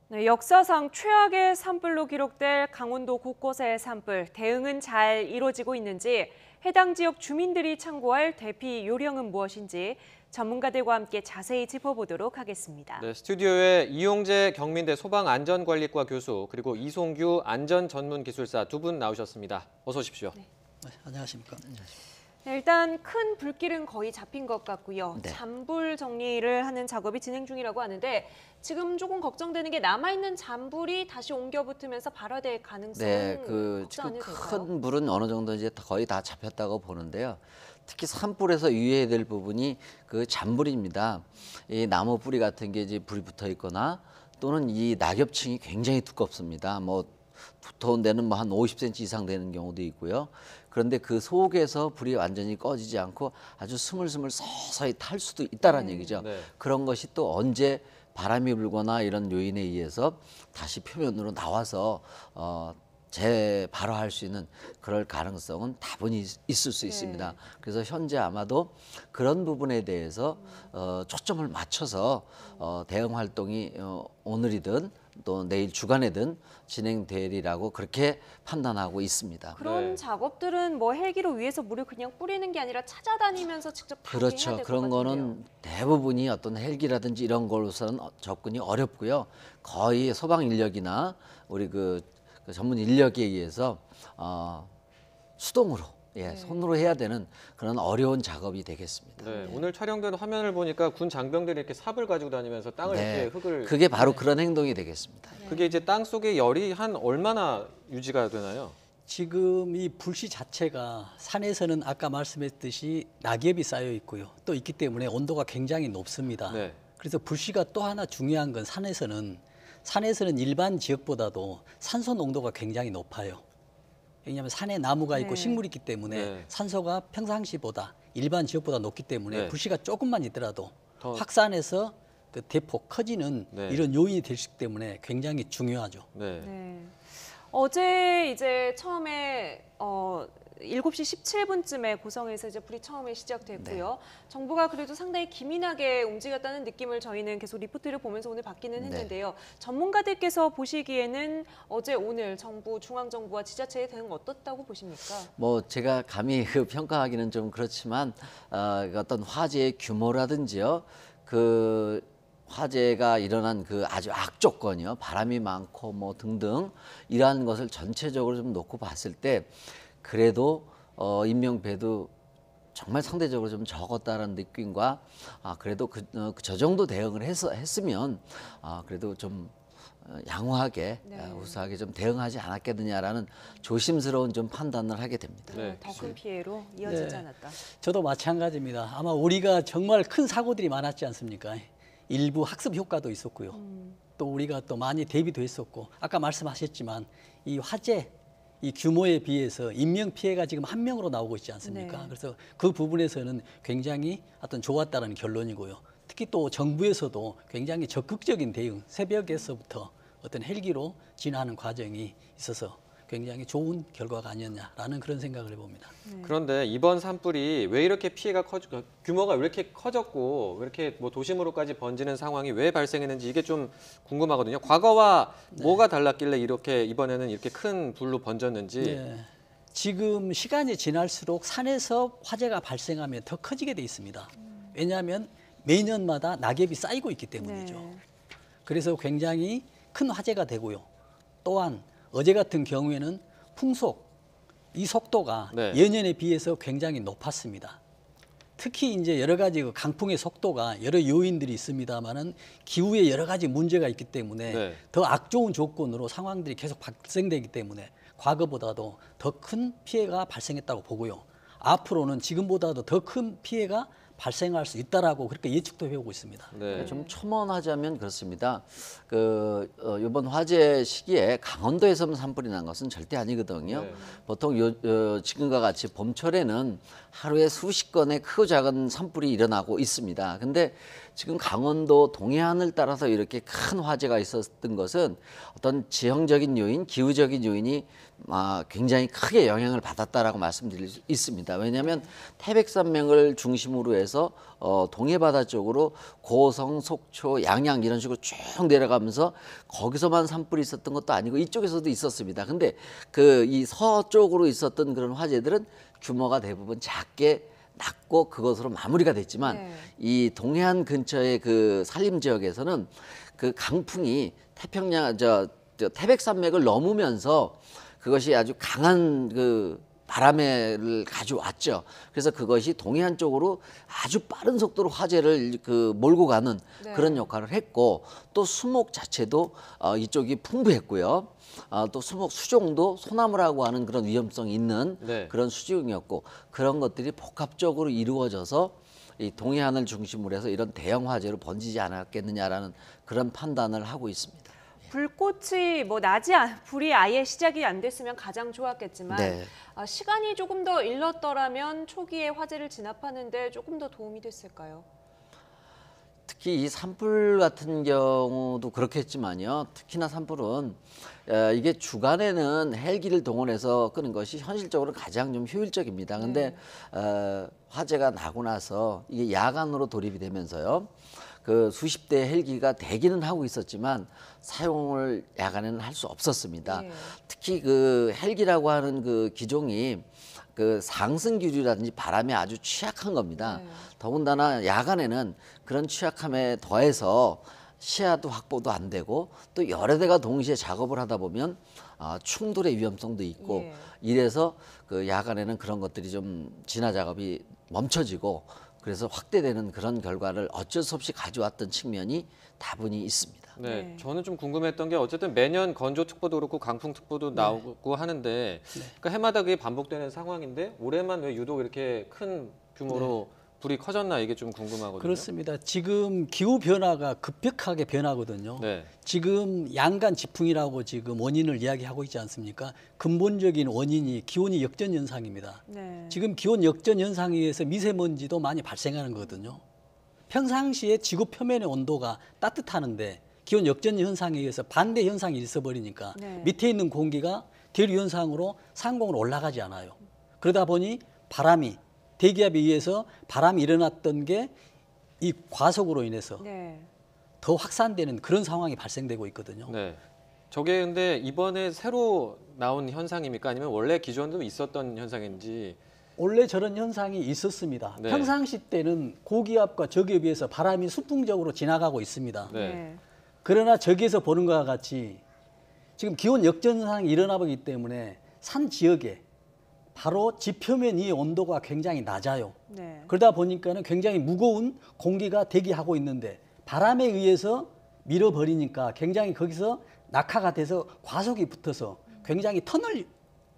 네, 역사상 최악의 산불로 기록될 강원도 곳곳의 산불, 대응은 잘 이루어지고 있는지, 해당 지역 주민들이 참고할 대피 요령은 무엇인지 전문가들과 함께 자세히 짚어보도록 하겠습니다. 네, 스튜디오에 이용재 경민대 소방안전관리과 교수 그리고 이송규 안전전문기술사 두 분 나오셨습니다. 어서 오십시오. 네. 네, 안녕하십니까. 네, 일단 큰 불길은 거의 잡힌 것 같고요. 네. 잔불 정리를 하는 작업이 진행 중이라고 하는데 지금 조금 걱정되는 게 남아있는 잔불이 다시 옮겨 붙으면서 발화될 가능성은 네, 걱정 안 지금 해도 될까요? 큰 불은 어느 정도 이제 거의 다 잡혔다고 보는데요. 특히 산불에서 유의해야 될 부분이 그 잔불입니다. 이 나무 뿌리 같은 게 이제 불이 붙어 있거나 또는 이 낙엽층이 굉장히 두껍습니다. 뭐 두터운 데는 뭐 한 50cm 이상 되는 경우도 있고요. 그런데 그 속에서 불이 완전히 꺼지지 않고 아주 스물스물 서서히 탈 수도 있다라는 얘기죠. 네. 그런 것이 또 언제 바람이 불거나 이런 요인에 의해서 다시 표면으로 나와서 재발화할 수 있는 그럴 가능성은 다분히 있을 수 있습니다. 그래서 현재 아마도 그런 부분에 대해서 초점을 맞춰서 대응 활동이 오늘이든 또 내일 주간에든 진행되리라고 그렇게 판단하고 있습니다. 그런 네. 작업들은 뭐 헬기로 위에서 물을 그냥 뿌리는 게 아니라 찾아다니면서 직접 다 해야 그렇죠. 될 것 그런 같은데요. 거는 대부분이 어떤 헬기라든지 이런 걸로서는 접근이 어렵고요. 거의 소방 인력이나 우리 그 전문 인력에 의해서 수동으로 손으로 해야 되는 그런 어려운 작업이 되겠습니다. 네, 오늘 촬영된 화면을 보니까 군 장병들이 이렇게 삽을 가지고 다니면서 땅을 이렇게 흙을 그게 바로 그런 행동이 되겠습니다. 그게 이제 땅 속의 열이 한 얼마나 유지가 되나요? 지금 이 불씨 자체가 산에서는 아까 말씀했듯이 낙엽이 쌓여 있고요. 또 있기 때문에 온도가 굉장히 높습니다. 네. 그래서 불씨가 또 하나 중요한 건 산에서는 일반 지역보다도 산소 농도가 굉장히 높아요. 왜냐하면 산에 나무가 있고 네. 식물이 있기 때문에 네. 산소가 평상시보다 일반 지역보다 높기 때문에 네. 불씨가 조금만 있더라도 더- 확산해서 그 대폭 커지는 네. 이런 요인이 될 수 있기 때문에 굉장히 중요하죠. 네. 네. 어제 이제 처음에 7시 17분쯤에 고성에서 이제 불이 처음에 시작됐고요. 정부가 그래도 상당히 기민하게 움직였다는 느낌을 저희는 계속 리포트를 보면서 오늘 받기는 했는데요. 전문가들께서 보시기에는 어제 오늘 정부, 중앙정부와 지자체의 대응 어떻다고 보십니까? 뭐 제가 감히 그 평가하기는 좀 그렇지만 어떤 화재의 규모라든지요, 그 화재가 일어난 그 아주 악조건이요, 바람이 많고 뭐 등등 이러한 것을 전체적으로 좀 놓고 봤을 때 그래도 인명배도 정말 상대적으로 좀 적었다는 느낌과 그래도 저 정도 대응을 했으면 그래도 좀 양호하게 우수하게 좀 대응하지 않았겠느냐라는 조심스러운 좀 판단을 하게 됩니다. 네. 더 큰 피해로 이어지지 네. 않았다. 저도 마찬가지입니다. 아마 우리가 정말 큰 사고들이 많았지 않습니까? 일부 학습 효과도 있었고요. 또 우리가 또 많이 대비도 했었고, 아까 말씀하셨지만 이 화재 이 규모에 비해서 인명 피해가 지금 한 명으로 나오고 있지 않습니까? 네. 그래서 그 부분에서는 굉장히 어떤 좋았다는 결론이고요. 특히 또 정부에서도 굉장히 적극적인 대응, 새벽에서부터 어떤 헬기로 진화하는 과정이 있어서 굉장히 좋은 결과가 아니었냐라는 그런 생각을 해봅니다. 그런데 이번 산불이 왜 이렇게 피해가 규모가 왜 이렇게 커졌고 왜 이렇게 뭐 도심으로까지 번지는 상황이 왜 발생했는지 이게 좀 궁금하거든요. 과거와 뭐가 달랐길래 이렇게 이번에는 이렇게 큰 불로 번졌는지. 네. 지금 시간이 지날수록 산에서 화재가 발생하면 더 커지게 돼 있습니다. 왜냐하면 매년마다 낙엽이 쌓이고 있기 때문이죠. 네. 그래서 굉장히 큰 화재가 되고요. 또한 어제 같은 경우에는 풍속, 이 속도가 네. 예년에 비해서 굉장히 높았습니다. 특히 이제 여러 가지 그 강풍의 속도가 여러 요인들이 있습니다만은 기후에 여러 가지 문제가 있기 때문에 네. 더 악좋은 조건으로 상황들이 계속 발생되기 때문에 과거보다도 더 큰 피해가 발생했다고 보고요. 앞으로는 지금보다도 더 큰 피해가 발생할 수 있다라고 그렇게 예측도 해오고 있습니다. 네. 좀 첨언하자면 그렇습니다. 이번 화재 시기에 강원도에서만 산불이 난 것은 절대 아니거든요. 네. 보통 지금과 같이 봄철에는 하루에 수십 건의 크고 작은 산불이 일어나고 있습니다. 근데 지금 강원도 동해안을 따라서 이렇게 큰 화재가 있었던 것은 어떤 지형적인 요인, 기후적인 요인이 굉장히 크게 영향을 받았다라고 말씀드릴 수 있습니다. 왜냐하면 태백산맥을 중심으로 해서 동해바다 쪽으로 고성, 속초, 양양 이런 식으로 쭉 내려가면서 거기서만 산불이 있었던 것도 아니고 이쪽에서도 있었습니다. 근데 이 서쪽으로 있었던 그런 화재들은 규모가 대부분 작게 낮고 그것으로 마무리가 됐지만 네. 이 동해안 근처의 그 산림 지역에서는 그 강풍이 태백산맥을 넘으면서 그것이 아주 강한 그 바람을 가져왔죠. 그래서 그것이 동해안 쪽으로 아주 빠른 속도로 화재를 몰고 가는 네. 그런 역할을 했고, 또 수목 자체도 이쪽이 풍부했고요. 또 수목 수종도 소나무라고 하는 그런 위험성이 있는 네. 그런 수종이었고, 그런 것들이 복합적으로 이루어져서 이 동해안을 중심으로 해서 이런 대형 화재로 번지지 않았겠느냐라는 그런 판단을 하고 있습니다. 불꽃이 불이 아예 시작이 안 됐으면 가장 좋았겠지만 네. 시간이 조금 더 일렀더라면 초기에 화재를 진압하는데 조금 더 도움이 됐을까요? 특히 이 산불 같은 경우도 그렇겠지만요. 특히나 산불은 이게 주간에는 헬기를 동원해서 끄는 것이 현실적으로 가장 좀 효율적입니다. 근데 화재가 나고 나서 이게 야간으로 돌입이 되면서요. 그 수십 대 헬기가 대기는 하고 있었지만 사용을 야간에는 할 수 없었습니다. 예. 특히 그 헬기라고 하는 그 기종이 그 상승 기류라든지 바람에 아주 취약한 겁니다. 네. 더군다나 야간에는 그런 취약함에 더해서 시야도 확보도 안 되고 또 여러 대가 동시에 작업을 하다 보면 충돌의 위험성도 있고 예. 이래서 그 야간에는 그런 것들이 좀 진화 작업이 멈춰지고 그래서 확대되는 그런 결과를 어쩔 수 없이 가져왔던 측면이 다분히 있습니다. 네, 네. 저는 좀 궁금했던 게 어쨌든 매년 건조특보도 그렇고 강풍특보도 나오고 하는데 그러니까 해마다 그게 반복되는 상황인데 올해만 왜 유독 이렇게 큰 규모로 불이 커졌나 이게 좀 궁금하거든요. 그렇습니다. 지금 기후 변화가 급격하게 변하거든요. 네. 지금 양간 지풍이라고 지금 원인을 이야기하고 있지 않습니까? 근본적인 원인이 기온이 역전 현상입니다. 네. 지금 기온 역전 현상에 의해서 미세먼지도 많이 발생하는 거거든요. 평상시에 지구 표면의 온도가 따뜻하는데 기온 역전 현상에 의해서 반대 현상이 있어버리니까 네. 밑에 있는 공기가 대류 현상으로 상공으로 올라가지 않아요. 그러다 보니 대기압에 의해서 바람이 일어났던 게 이 과속으로 인해서 네. 더 확산되는 그런 상황이 발생되고 있거든요. 네. 저게 근데 이번에 새로 나온 현상입니까? 아니면 원래 기존도 있었던 현상인지? 원래 저런 현상이 있었습니다. 네. 평상시 때는 고기압과 저기압에 비해서 바람이 수풍적으로 지나가고 있습니다. 네. 그러나 저기에서 보는 것과 같이 지금 기온 역전 현상이 일어나고 있기 때문에 산 지역에 바로 지표면 이 온도가 굉장히 낮아요. 네. 그러다 보니까는 굉장히 무거운 공기가 대기하고 있는데 바람에 의해서 밀어버리니까 굉장히 거기서 낙하가 돼서 과속이 붙어서 굉장히 터널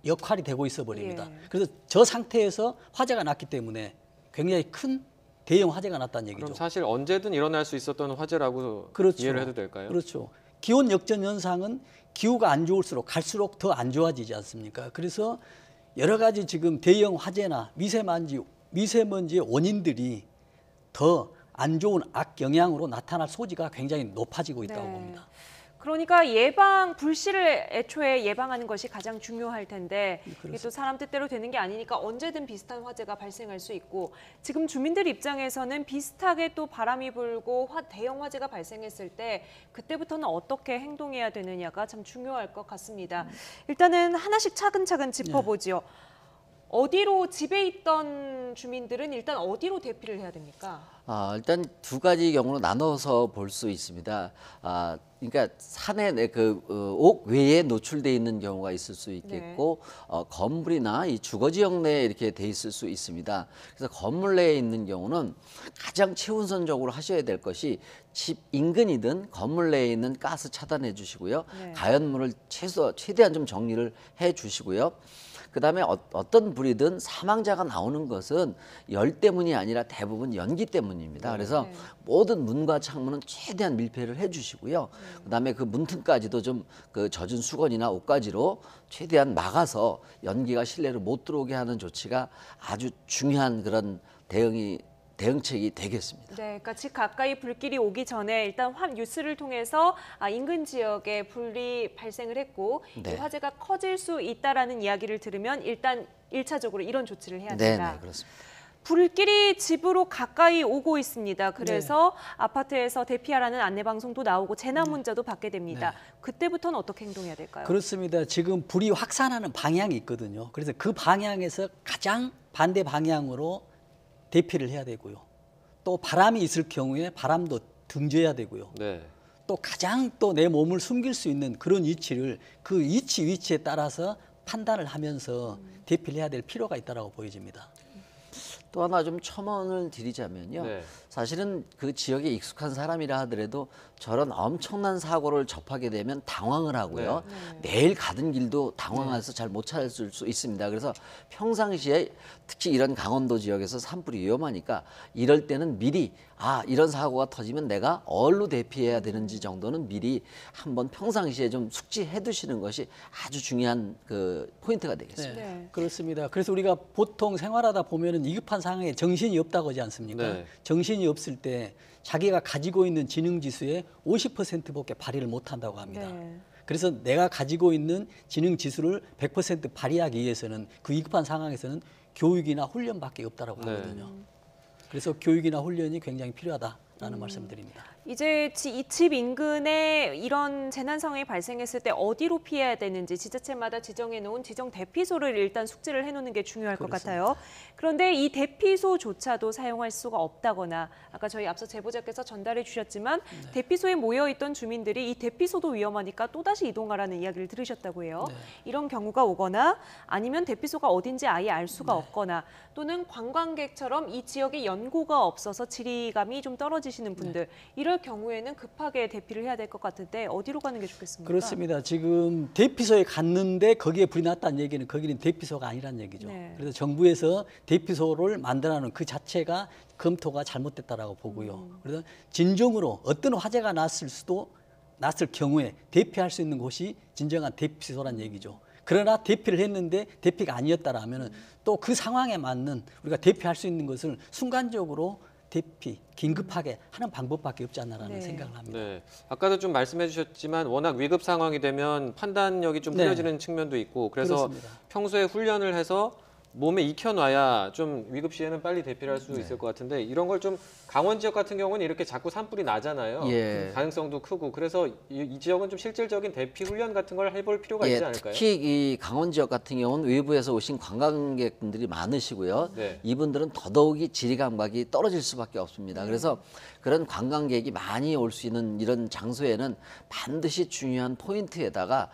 역할이 되고 있어 버립니다. 예. 그래서 저 상태에서 화재가 났기 때문에 굉장히 큰 대형 화재가 났다는 얘기죠. 그럼 사실 언제든 일어날 수 있었던 화재라고 그렇죠. 이해를 해도 될까요? 그렇죠. 기온 역전 현상은 기후가 안 좋을수록 갈수록 더 안 좋아지지 않습니까? 그래서 여러 가지 지금 대형 화재나 미세먼지의 원인들이 더 안 좋은 악영향으로 나타날 소지가 굉장히 높아지고 있다고 네. 봅니다. 그러니까 불씨를 애초에 예방하는 것이 가장 중요할 텐데 이게 또 사람 뜻대로 되는 게 아니니까 언제든 비슷한 화재가 발생할 수 있고 지금 주민들 입장에서는 비슷하게 또 바람이 불고 대형 화재가 발생했을 때 그때부터는 어떻게 행동해야 되느냐가 참 중요할 것 같습니다. 일단은 하나씩 차근차근 짚어보지요. 어디로 집에 있던 주민들은 일단 어디로 대피를 해야 됩니까? 일단 두 가지 경우로 나눠서 볼 수 있습니다. 그러니까 산에 옥 외에 노출돼 있는 경우가 있을 수 있겠고 건물이나 이 주거지역 내에 이렇게 돼 있을 수 있습니다. 그래서 건물 내에 있는 경우는 가장 최우선적으로 하셔야 될 것이 집 인근이든 건물 내에 있는 가스 차단해 주시고요. 네. 가연물을 최대한 좀 정리를 해 주시고요. 그다음에 어떤 불이든 사망자가 나오는 것은 열 때문이 아니라 대부분 연기 때문입니다. 그래서 네. 모든 문과 창문은 최대한 밀폐를 해주시고요. 그다음에 그 문틈까지도 좀 그 젖은 수건이나 옷가지로 최대한 막아서 연기가 실내로 못 들어오게 하는 조치가 아주 중요한 그런 대응이 대응책이 되겠습니다. 네, 그러니까 집 가까이 불길이 오기 전에 일단 뉴스를 통해서 인근 지역에 불이 발생을 했고 네. 이 화재가 커질 수 있다라는 이야기를 들으면 일단 1차적으로 이런 조치를 해야 네, 된다. 네, 그렇습니다. 불길이 집으로 가까이 오고 있습니다. 그래서 아파트에서 대피하라는 안내 방송도 나오고 재난 문자도 받게 됩니다. 그때부터는 어떻게 행동해야 될까요? 그렇습니다. 지금 불이 확산하는 방향이 있거든요. 그래서 그 방향에서 가장 반대 방향으로 대피를 해야 되고요. 또 바람이 있을 경우에 바람도 등져야 되고요. 네. 또 가장 또 내 몸을 숨길 수 있는 그런 위치를 그 위치에 따라서 판단을 하면서 대피를 해야 될 필요가 있다고 보여집니다. 또 하나 좀 첨언을 드리자면요. 네. 사실은 그 지역에 익숙한 사람이라 하더라도 저런 엄청난 사고를 접하게 되면 당황을 하고요. 내일 가던 길도 당황해서 잘 못 찾을 수 있습니다. 그래서 평상시에 특히 이런 강원도 지역에서 산불이 위험하니까 이럴 때는 미리 이런 사고가 터지면 내가 어디로 대피해야 되는지 정도는 미리 한번 평상시에 좀 숙지해 두시는 것이 아주 중요한 그 포인트가 되겠습니다. 네. 그렇습니다. 그래서 우리가 보통 생활하다 보면은 위급한 상황에 정신이 없다고 하지 않습니까? 네. 정신이 없을 때 자기가 가지고 있는 지능 지수의 50%밖에 발휘를 못 한다고 합니다. 네. 그래서 내가 가지고 있는 지능 지수를 100% 발휘하기 위해서는 그 위급한 상황에서는 교육이나 훈련밖에 없다라고 네. 하거든요. 그래서 교육이나 훈련이 굉장히 필요하다라는 말씀드립니다. 이제 이 집 인근에 이런 재난 상황이 발생했을 때 어디로 피해야 되는지 지자체마다 지정해 놓은 지정 대피소를 일단 숙지를 해놓는 게 중요할 것 같아요. 그런데 이 대피소조차도 사용할 수가 없다거나 아까 저희 앞서 제보자께서 전달해 주셨지만 대피소에 모여있던 주민들이 이 대피소도 위험하니까 또다시 이동하라는 이야기를 들으셨다고 해요. 이런 경우가 오거나 아니면 대피소가 어딘지 아예 알 수가 없거나 또는 관광객처럼 이 지역에 연고가 없어서 지리감이 좀 떨어지시는 분들 이럴 경우에는 급하게 대피를 해야 될 것 같은데 어디로 가는 게 좋겠습니까? 그렇습니다. 지금 대피소에 갔는데 거기에 불이 났다는 얘기는 거기는 대피소가 아니란 얘기죠. 네. 그래서 정부에서 대피소를 만들어놓은 그 자체가 검토가 잘못됐다라고 보고요. 그래서 진정으로 어떤 화재가 났을 경우에 대피할 수 있는 곳이 진정한 대피소란 얘기죠. 그러나 대피를 했는데 대피가 아니었다라면은 또 그 상황에 맞는 우리가 대피할 수 있는 것을 순간적으로 대피, 긴급하게 하는 방법밖에 없지 않나라는 네. 생각을 합니다. 네. 아까도 좀 말씀해 주셨지만 워낙 위급 상황이 되면 판단력이 좀 네. 흐려지는 측면도 있고 그래서 그렇습니다. 평소에 훈련을 해서 몸에 익혀놔야 좀 위급 시에는 빨리 대피를 할 수 있을 것 같은데 이런 걸 좀 강원 지역 같은 경우는 이렇게 자꾸 산불이 나잖아요. 예. 가능성도 크고 그래서 이 지역은 좀 실질적인 대피 훈련 같은 걸 해볼 필요가 있지 않을까요? 특히 이 강원 지역 같은 경우는 외부에서 오신 관광객분들이 많으시고요. 네. 이분들은 더더욱이 지리 감각이 떨어질 수밖에 없습니다. 그래서 그런 관광객이 많이 올 수 있는 이런 장소에는 반드시 중요한 포인트에다가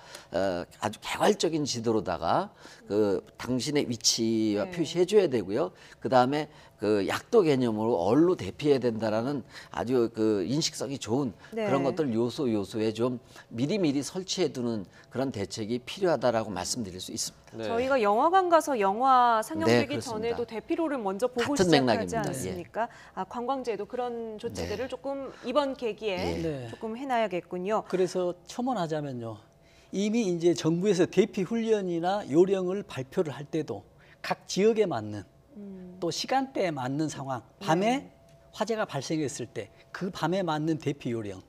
아주 개괄적인 지도로다가 그 당신의 위치와 네. 표시해줘야 되고요. 그 다음에 그 약도 개념으로 어디로 대피해야 된다라는 아주 그 인식성이 좋은 네. 그런 것들 요소에 좀 미리미리 설치해두는 그런 대책이 필요하다라고 말씀드릴 수 있습니다. 네. 저희가 영화관 가서 영화 네, 상영되기 그렇습니다. 전에도 대피로를 먼저 보고 같은 시작하지 맥락입니다. 않습니까? 관광지에도 그런 조치들을 조금 이번 계기에 네. 조금 해놔야겠군요. 그래서 첨언하자면요. 이미 이제 정부에서 대피 훈련이나 요령을 발표를 할 때도 각 지역에 맞는 또 시간대에 맞는 상황, 밤에 화재가 발생했을 때 그 밤에 맞는 대피 요령,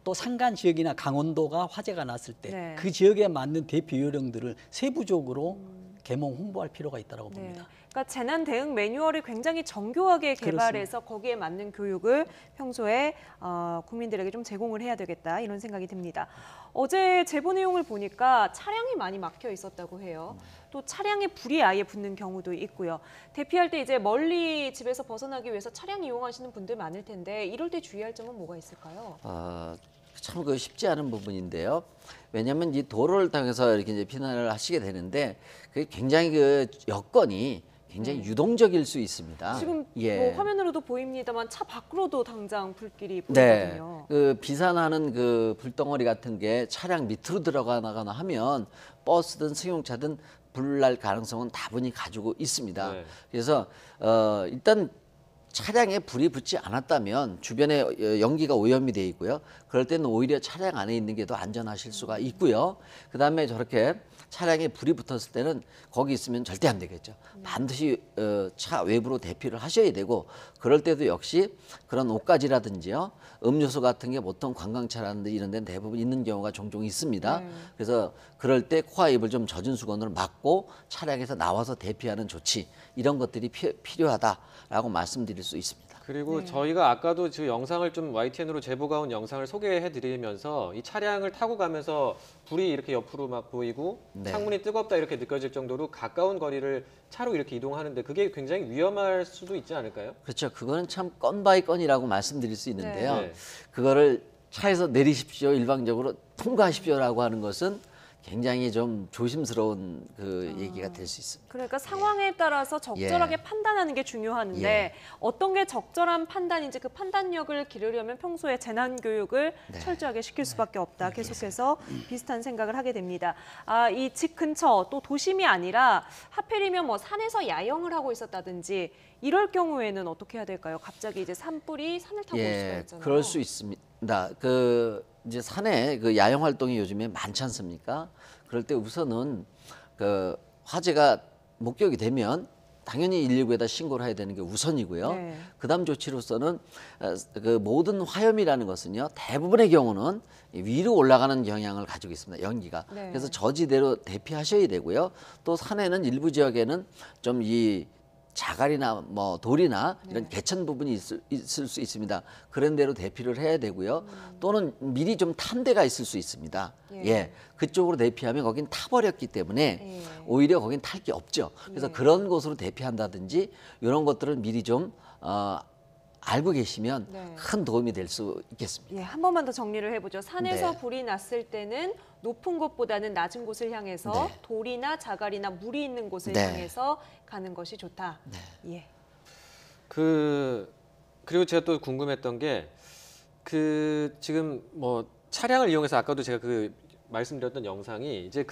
또 산간 지역이나 강원도가 화재가 났을 때 네. 그 지역에 맞는 대피 요령들을 세부적으로 개몽 홍보할 필요가 있다고 네. 봅니다. 그러니까 재난 대응 매뉴얼을 굉장히 정교하게 개발해서 거기에 맞는 교육을 평소에 국민들에게 좀 제공을 해야 되겠다 이런 생각이 듭니다. 어제 제보 내용을 보니까 차량이 많이 막혀 있었다고 해요. 또 차량에 불이 아예 붙는 경우도 있고요. 대피할 때 이제 멀리 집에서 벗어나기 위해서 차량 이용하시는 분들 많을 텐데 이럴 때 주의할 점은 뭐가 있을까요? 참 그 쉽지 않은 부분인데요. 왜냐하면 이 도로를 통해서 이렇게 이제 피난을 하시게 되는데 그게 굉장히 그 여건이 굉장히 유동적일 수 있습니다. 지금 예. 뭐 화면으로도 보입니다만 차 밖으로도 당장 불길이 네, 보이거든요. 그 비산하는 그 불덩어리 같은 게 차량 밑으로 들어가거나 하면 버스든 승용차든 불날 가능성은 다분히 가지고 있습니다. 네. 그래서 일단 차량에 불이 붙지 않았다면 주변에 연기가 오염이 돼 있고요. 그럴 때는 오히려 차량 안에 있는 게 더 안전하실 수가 있고요. 그다음에 저렇게 차량에 불이 붙었을 때는 거기 있으면 절대 안 되겠죠. 반드시 차 외부로 대피를 하셔야 되고, 그럴 때도 역시 그런 옷가지라든지요, 음료수 같은 게 보통 관광차라든지 이런 데는 대부분 있는 경우가 종종 있습니다. 그래서 그럴 때 코와 입을 좀 젖은 수건으로 막고 차량에서 나와서 대피하는 조치, 이런 것들이 필요하다라고 말씀드릴 수 있습니다. 그리고 저희가 아까도 그 영상을 좀 YTN으로 제보가 온 영상을 소개해 드리면서 이 차량을 타고 가면서 불이 이렇게 옆으로 막 보이고 네. 창문이 뜨겁다 이렇게 느껴질 정도로 가까운 거리를 차로 이렇게 이동하는데 그게 굉장히 위험할 수도 있지 않을까요? 그렇죠. 그거는 참 건 바이 건이라고 말씀드릴 수 있는데요. 네. 그거를 차에서 내리십시오, 일방적으로 통과하십시오라고 하는 것은 굉장히 좀 조심스러운 그 얘기가 될 수 있습니다. 그러니까 상황에 따라서 적절하게 판단하는 게 중요한데 예. 어떤 게 적절한 판단인지 그 판단력을 기르려면 평소에 재난 교육을 철저하게 시킬 수밖에 없다. 계속해서 비슷한 생각을 하게 됩니다. 이 집 근처 또 도심이 아니라 하필이면 뭐 산에서 야영을 하고 있었다든지 이럴 경우에는 어떻게 해야 될까요? 갑자기 이제 산불이 산을 타고 올 수가 있잖아요. 그럴 수 있습니다. 그 이제 산에 그 야영 활동이 요즘에 많지 않습니까? 그럴 때 우선은 그 화재가 목격이 되면 당연히 119에다 신고를 해야 되는 게 우선이고요. 네. 그다음 조치로서는 그 모든 화염이라는 것은요, 대부분의 경우는 위로 올라가는 경향을 가지고 있습니다. 연기가. 네. 그래서 저지대로 대피하셔야 되고요. 또 산에는 일부 지역에는 좀 이 자갈이나 뭐 돌이나 이런 개천 부분이 있을 수 있습니다. 그런 데로 대피를 해야 되고요. 또는 미리 좀 탄 데가 있을 수 있습니다. 예, 그쪽으로 대피하면 거긴 타버렸기 때문에 오히려 거긴 탈 게 없죠. 그래서 그런 곳으로 대피한다든지 이런 것들을 미리 좀 알고 계시면 큰 도움이 될 수 있겠습니다. 예, 한 번만 더 정리를 해보죠. 산에서 네. 불이 났을 때는 높은 곳보다는 낮은 곳을 향해서 네. 돌이나 자갈이나 물이 있는 곳을 네. 향해서 가는 것이 좋다. 예. 그리고 제가 또 궁금했던 게 그 지금 뭐 차량을 이용해서 아까도 제가 그 말씀드렸던 영상이 이제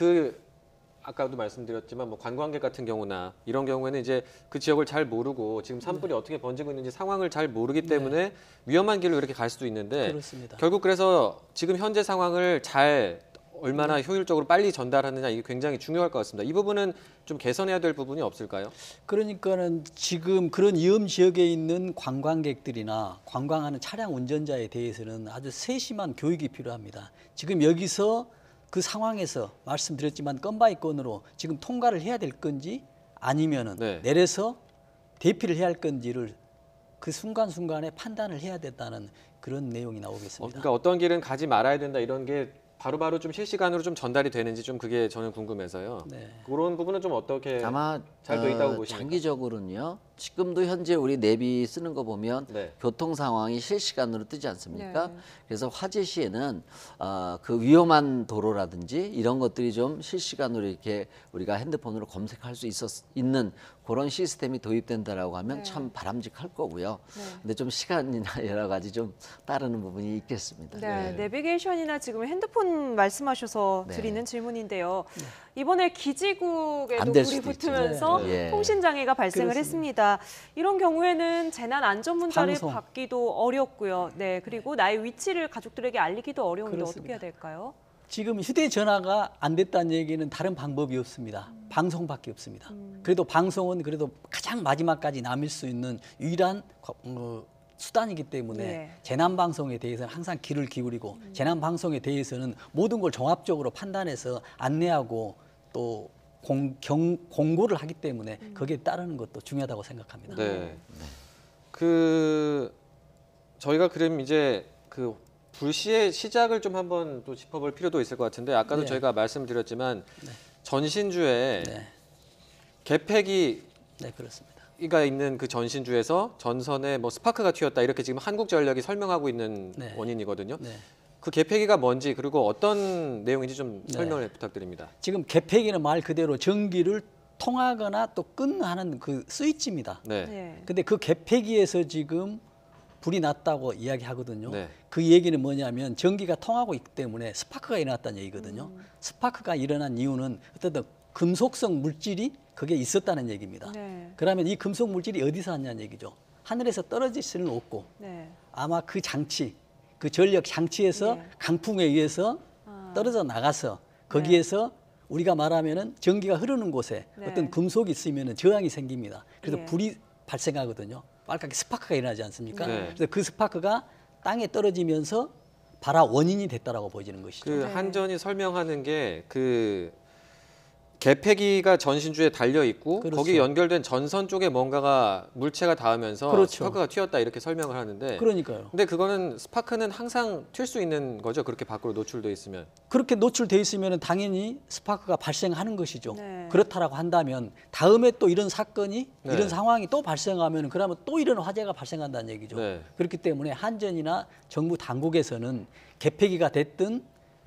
아까도 말씀드렸지만 뭐 관광객 같은 경우나 이런 경우에는 이제 그 지역을 잘 모르고 지금 산불이 어떻게 번지고 있는지 상황을 잘 모르기 때문에 위험한 길로 이렇게 갈 수도 있는데 그렇습니다. 결국 그래서 지금 현재 상황을 잘 얼마나 효율적으로 빨리 전달하느냐 이게 굉장히 중요할 것 같습니다. 이 부분은 좀 개선해야 될 부분이 없을까요? 그러니까는 지금 그런 위험 지역에 있는 관광객들이나 관광하는 차량 운전자에 대해서는 아주 세심한 교육이 필요합니다. 지금 여기서 그 상황에서 말씀드렸지만 건바이 건으로 지금 통과를 해야 될 건지 아니면은 네. 내려서 대피를 해야 할 건지를 그 순간순간에 판단을 해야 된다는 그런 내용이 나오겠습니다. 그러니까 어떤 길은 가지 말아야 된다 이런 게 바로바로 좀 실시간으로 좀 전달이 되는지 좀 그게 저는 궁금해서요. 네. 그런 부분은 좀 어떻게 아마 잘 돼 있다고 보십니까? 장기적으로는요. 지금도 현재 우리 내비 쓰는 거 보면 네. 교통 상황이 실시간으로 뜨지 않습니까? 네. 그래서 화재 시에는 그 위험한 도로라든지 이런 것들이 좀 실시간으로 이렇게 우리가 핸드폰으로 검색할 수 있는 그런 시스템이 도입된다라고 하면 참 바람직할 거고요. 근데 좀 시간이나 여러 가지 좀 따르는 부분이 있겠습니다. 네, 내비게이션이나 지금 핸드폰 말씀하셔서 네. 드리는 질문인데요. 이번에 기지국에도 안될 불이 수도 있죠. 붙으면서 네. 통신 장애가 발생을 그렇습니다. 했습니다. 이런 경우에는 재난 안전 문자를 방송. 받기도 어렵고요. 네, 그리고 나의 위치를 가족들에게 알리기도 어려운데 그렇습니다. 어떻게 해야 될까요? 지금 휴대전화가 안 됐다는 얘기는 다른 방법이 없습니다. 방송밖에 없습니다. 그래도 방송은 그래도 가장 마지막까지 남을 수 있는 유일한 수단이기 때문에 네. 재난방송에 대해서는 항상 귀를 기울이고 재난방송에 대해서는 모든 걸 종합적으로 판단해서 안내하고 또 공고를 하기 때문에 거기에 따르는 것도 중요하다고 생각합니다. 네. 저희가 그럼 이제 그 불시의 시작을 좀 한번 또 짚어볼 필요도 있을 것 같은데 아까도 네. 저희가 말씀드렸지만 전신주에 네, 개폐기가 네 그렇습니다. 있는 그 전신주에서 전선에 뭐 스파크가 튀었다 이렇게 지금 한국전력이 설명하고 있는 네. 원인이거든요. 네. 그 개폐기가 뭔지 그리고 어떤 내용인지 좀 네. 설명을 부탁드립니다. 지금 개폐기는 말 그대로 전기를 통하거나 또 끊하는 그 스위치입니다. 네. 네. 근데 그 개폐기에서 지금 불이 났다고 이야기하거든요. 네. 그 얘기는 뭐냐면 전기가 통하고 있기 때문에 스파크가 일어났다는 얘기거든요. 스파크가 일어난 이유는 어떤 금속성 물질이 거기에 있었다는 얘기입니다. 네. 그러면 이 금속 물질이 어디서 왔냐는 얘기죠. 하늘에서 떨어질 수는 없고 네. 아마 그 장치, 그 전력 장치에서 네. 강풍에 의해서 떨어져 나가서 거기에서 우리가 말하면은 전기가 흐르는 곳에 네. 어떤 금속이 있으면은 저항이 생깁니다. 그래서 예. 불이 발생하거든요. 빨갛게 스파크가 일어나지 않습니까? 네. 그래서 그 스파크가 땅에 떨어지면서 발화 원인이 됐다라고 보여지는 것이죠. 그 네. 한전이 설명하는 게 그 개폐기가 전신주에 달려 있고 그렇죠. 거기 연결된 전선 쪽에 뭔가가 물체가 닿으면서 그렇죠. 스파크가 튀었다 이렇게 설명을 하는데 그러니까요. 근데 그거는 스파크는 항상 튈 수 있는 거죠. 그렇게 밖으로 노출돼 있으면. 그렇게 노출돼 있으면 당연히 스파크가 발생하는 것이죠. 네. 그렇다라고 한다면 다음에 또 이런 사건이 네. 이런 상황이 또 발생하면 그러면 또 이런 화재가 발생한다는 얘기죠. 네. 그렇기 때문에 한전이나 정부 당국에서는 개폐기가 됐든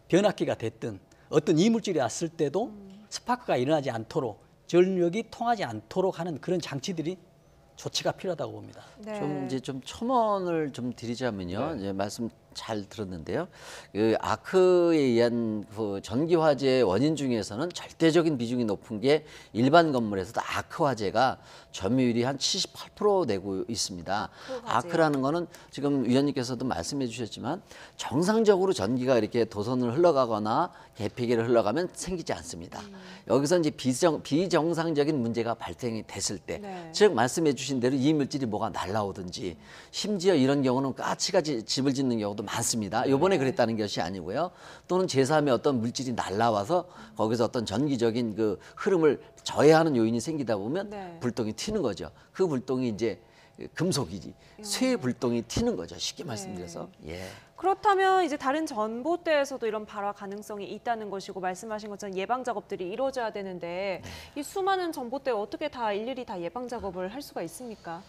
변압기가 됐든 어떤 이물질이 왔을 때도 스파크가 일어나지 않도록 전력이 통하지 않도록 하는 그런 장치들이 조치가 필요하다고 봅니다. 네. 좀 이제 좀 첨언을 좀 드리자면요. 이제 말씀 잘 들었는데요. 그 아크에 의한 그 전기 화재의 원인 중에서는 절대적인 비중이 높은 게 일반 건물에서도 아크 화재가 점유율이 한 78% 내고 있습니다. 아크라는 거는 지금 위원님께서도 말씀해 주셨지만 정상적으로 전기가 이렇게 도선을 흘러가거나 개폐기를 흘러가면 생기지 않습니다. 여기서 이제 비정상적인 문제가 발생이 됐을 때, 네. 즉 말씀해 주신 대로 이물질이 뭐가 날라오든지 심지어 이런 경우는 까치가 집을 짓는 경우도 많습니다. 이번에 그랬다는 것이 아니고요. 또는 제3의 어떤 물질이 날라와서 거기서 어떤 전기적인 그 흐름을 저해하는 요인이 생기다 보면 네. 불똥이 튀는 거죠. 그 불똥이 이제 금속이지 쇠 불똥이 튀는 거죠. 쉽게 말씀드려서. 예. 그렇다면 이제 다른 전봇대에서도 이런 발화 가능성이 있다는 것이고 말씀하신 것처럼 예방 작업들이 이루어져야 되는데 이 수많은 전봇대 어떻게 다 일일이 다 예방 작업을 할 수가 있습니까?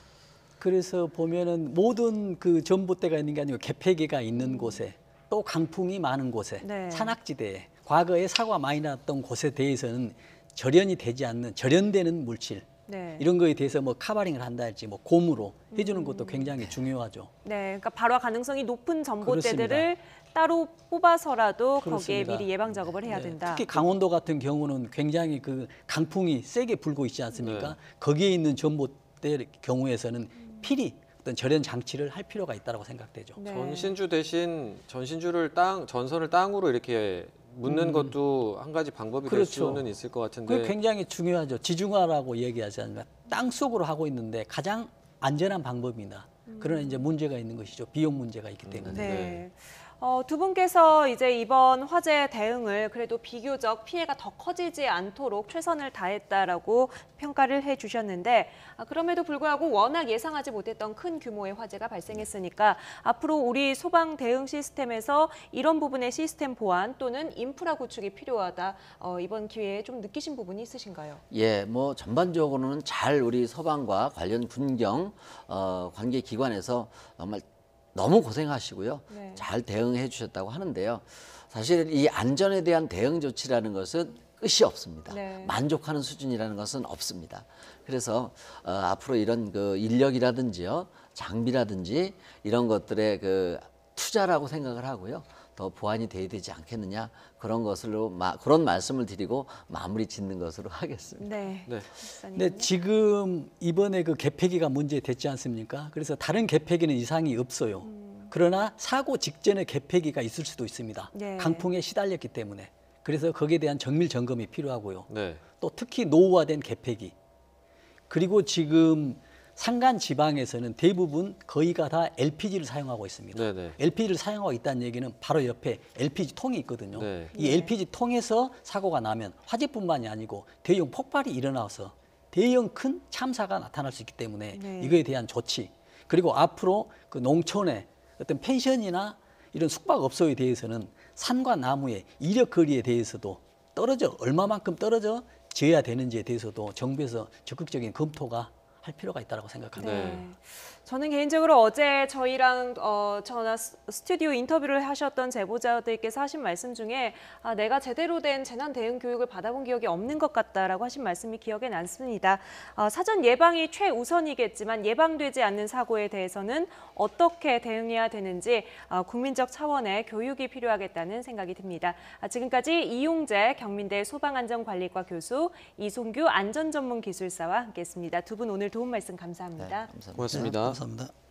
그래서 보면은 모든 그 전봇대가 있는 게 아니고 개폐기가 있는 곳에 또 강풍이 많은 곳에 네. 산악지대에 과거에 사고가 많이 났던 곳에 대해서는 절연이 되지 않는 절연되는 물질 네. 이런 거에 대해서 뭐 카바링을 한다 할지 뭐 고무로 해주는 것도 굉장히 중요하죠. 네, 그러니까 발화 가능성이 높은 전봇대들을 따로 뽑아서라도 거기에 그렇습니다. 미리 예방 작업을 해야 네, 된다. 특히 강원도 같은 경우는 굉장히 그 강풍이 세게 불고 있지 않습니까? 네. 거기에 있는 전봇대 경우에서는 필히 어떤 절연 장치를 할 필요가 있다고 생각되죠. 네. 전신주 대신 전선을 땅으로 이렇게 묻는 것도 한 가지 방법이 될 그렇죠. 수는 있을 것 그게 같은데. 굉장히 중요하죠. 지중화라고 얘기하지 않습니까? 땅 속으로 하고 있는데 가장 안전한 방법입니다. 그러나 이제 문제가 있는 것이죠. 비용 문제가 있기 때문에. 네. 두 분께서 이제 이번 화재 대응을 그래도 비교적 피해가 더 커지지 않도록 최선을 다했다라고 평가를 해주셨는데 그럼에도 불구하고 워낙 예상하지 못했던 큰 규모의 화재가 발생했으니까 앞으로 우리 소방 대응 시스템에서 이런 부분의 시스템 보완 또는 인프라 구축이 필요하다. 이번 기회에 좀 느끼신 부분이 있으신가요? 예, 뭐 전반적으로는 잘 우리 소방과 관련 군경 관계 기관에서 정말 너무 고생하시고요. 네. 잘 대응해 주셨다고 하는데요. 사실 이 안전에 대한 대응 조치라는 것은 끝이 없습니다. 네. 만족하는 수준이라는 것은 없습니다. 그래서 앞으로 이런 그 인력이라든지요, 장비라든지 이런 것들의 그 투자라고 생각을 하고요. 더 보완이 돼야 되지 않겠느냐 그런 것으로 그런 말씀을 드리고 마무리 짓는 것으로 하겠습니다. 네. 네. 근데 지금 이번에 그 개폐기가 문제됐지 않습니까? 그래서 다른 개폐기는 이상이 없어요. 그러나 사고 직전에 개폐기가 있을 수도 있습니다. 네. 강풍에 시달렸기 때문에. 그래서 거기에 대한 정밀 점검이 필요하고요. 네. 또 특히 노후화된 개폐기. 그리고 지금 산간 지방에서는 대부분 거의가 다 LPG를 사용하고 있습니다. 네네. LPG를 사용하고 있다는 얘기는 바로 옆에 LPG 통이 있거든요. 네. 이 LPG 통에서 사고가 나면 화재뿐만이 아니고 대형 폭발이 일어나서 대형 큰 참사가 나타날 수 있기 때문에 네. 이거에 대한 조치 그리고 앞으로 그 농촌의 어떤 펜션이나 이런 숙박업소에 대해서는 산과 나무의 이력 거리에 대해서도 얼마만큼 떨어져 지어야 되는지에 대해서도 정부에서 적극적인 검토가 할 필요가 있다고 생각합니다. 네. 저는 개인적으로 어제 저희랑 전화 스튜디오 인터뷰를 하셨던 제보자들께서 하신 말씀 중에 내가 제대로 된 재난 대응 교육을 받아본 기억이 없는 것 같다라고 하신 말씀이 기억에 남습니다. 사전 예방이 최우선이겠지만 예방되지 않는 사고에 대해서는 어떻게 대응해야 되는지 국민적 차원의 교육이 필요하겠다는 생각이 듭니다. 지금까지 이용재 경민대 소방안전관리과 교수, 이송규 안전전문기술사와 함께했습니다. 두 분 오늘 도움 말씀 감사합니다. 감사합니다. 고맙습니다. 감사합니다.